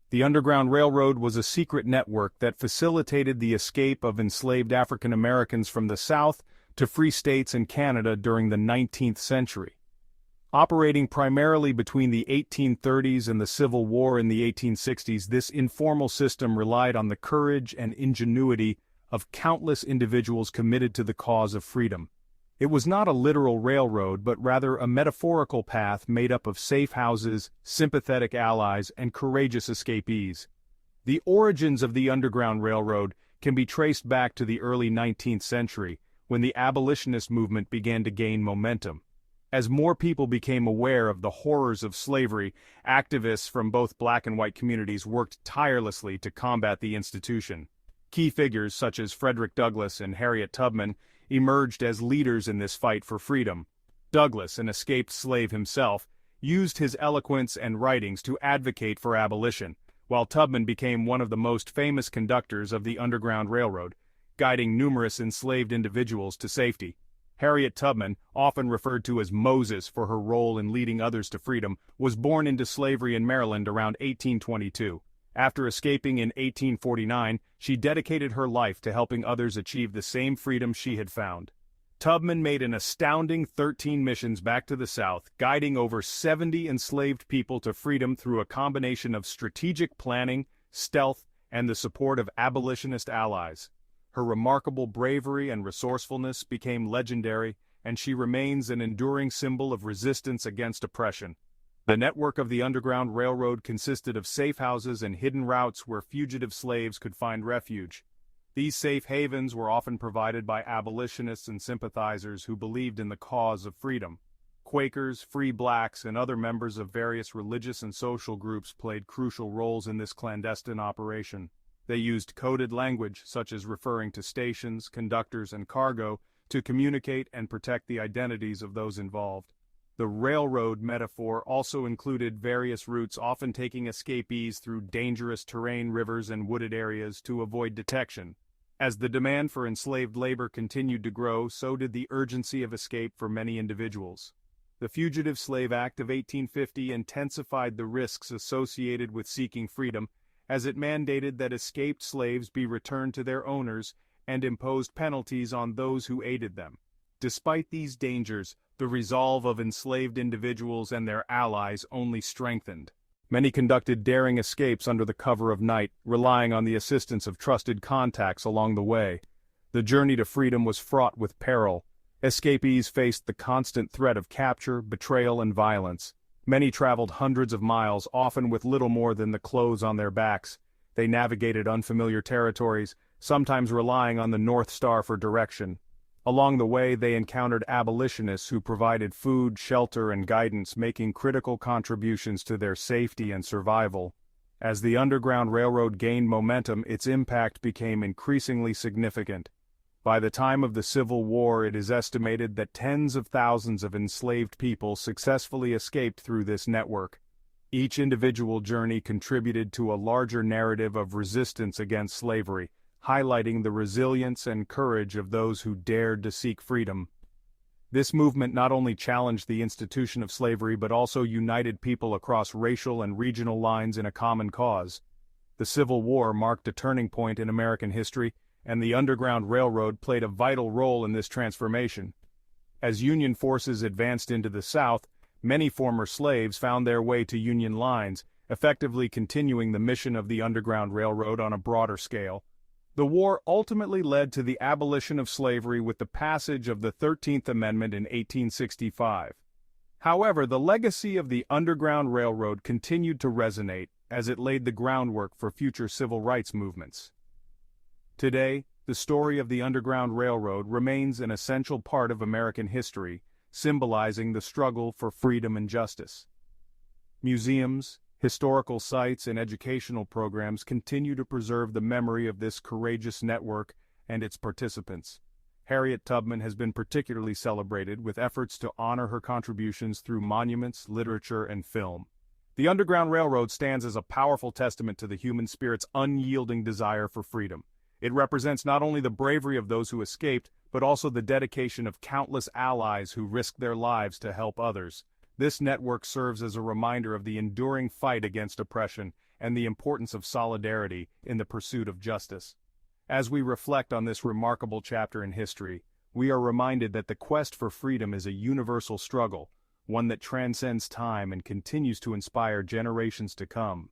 The Underground Railroad was a secret network that facilitated the escape of enslaved African Americans from the South to free states and Canada during the 19th century. Operating primarily between the 1830s and the Civil War in the 1860s, this informal system relied on the courage and ingenuity of countless individuals committed to the cause of freedom. It was not a literal railroad, but rather a metaphorical path made up of safe houses, sympathetic allies, and courageous escapees. The origins of the Underground Railroad can be traced back to the early 19th century, when the abolitionist movement began to gain momentum. As more people became aware of the horrors of slavery, activists from both black and white communities worked tirelessly to combat the institution. Key figures such as Frederick Douglass and Harriet Tubman emerged as leaders in this fight for freedom. Douglass, an escaped slave himself, used his eloquence and writings to advocate for abolition, while Tubman became one of the most famous conductors of the Underground Railroad, guiding numerous enslaved individuals to safety. Harriet Tubman, often referred to as Moses for her role in leading others to freedom, was born into slavery in Maryland around 1822. After escaping in 1849, she dedicated her life to helping others achieve the same freedom she had found. Tubman made an astounding 13 missions back to the South, guiding over 70 enslaved people to freedom through a combination of strategic planning, stealth, and the support of abolitionist allies. Her remarkable bravery and resourcefulness became legendary, and she remains an enduring symbol of resistance against oppression. The network of the Underground Railroad consisted of safe houses and hidden routes where fugitive slaves could find refuge. These safe havens were often provided by abolitionists and sympathizers who believed in the cause of freedom. Quakers, free blacks, and other members of various religious and social groups played crucial roles in this clandestine operation. They used coded language, such as referring to stations, conductors, and cargo, to communicate and protect the identities of those involved. The railroad metaphor also included various routes, often taking escapees through dangerous terrain, rivers, and wooded areas to avoid detection. As the demand for enslaved labor continued to grow, so did the urgency of escape for many individuals. The Fugitive Slave Act of 1850 intensified the risks associated with seeking freedom, as it mandated that escaped slaves be returned to their owners and imposed penalties on those who aided them. Despite these dangers, the resolve of enslaved individuals and their allies only strengthened. Many conducted daring escapes under the cover of night, relying on the assistance of trusted contacts along the way. The journey to freedom was fraught with peril. Escapees faced the constant threat of capture, betrayal, and violence. Many traveled hundreds of miles, often with little more than the clothes on their backs. They navigated unfamiliar territories, sometimes relying on the North Star for direction. Along the way, they encountered abolitionists who provided food, shelter, and guidance, making critical contributions to their safety and survival. As the Underground Railroad gained momentum, its impact became increasingly significant. By the time of the Civil War, it is estimated that tens of thousands of enslaved people successfully escaped through this network. Each individual journey contributed to a larger narrative of resistance against slavery, highlighting the resilience and courage of those who dared to seek freedom. This movement not only challenged the institution of slavery but also united people across racial and regional lines in a common cause. The Civil War marked a turning point in American history, and the Underground Railroad played a vital role in this transformation. As Union forces advanced into the South, many former slaves found their way to Union lines, effectively continuing the mission of the Underground Railroad on a broader scale. The war ultimately led to the abolition of slavery with the passage of the 13th Amendment in 1865. However, the legacy of the Underground Railroad continued to resonate as it laid the groundwork for future civil rights movements. Today, the story of the Underground Railroad remains an essential part of American history, symbolizing the struggle for freedom and justice. Museums, historical sites, and educational programs continue to preserve the memory of this courageous network and its participants. Harriet Tubman has been particularly celebrated, with efforts to honor her contributions through monuments, literature, and film. The Underground Railroad stands as a powerful testament to the human spirit's unyielding desire for freedom. It represents not only the bravery of those who escaped, but also the dedication of countless allies who risked their lives to help others. This network serves as a reminder of the enduring fight against oppression and the importance of solidarity in the pursuit of justice. As we reflect on this remarkable chapter in history, we are reminded that the quest for freedom is a universal struggle, one that transcends time and continues to inspire generations to come.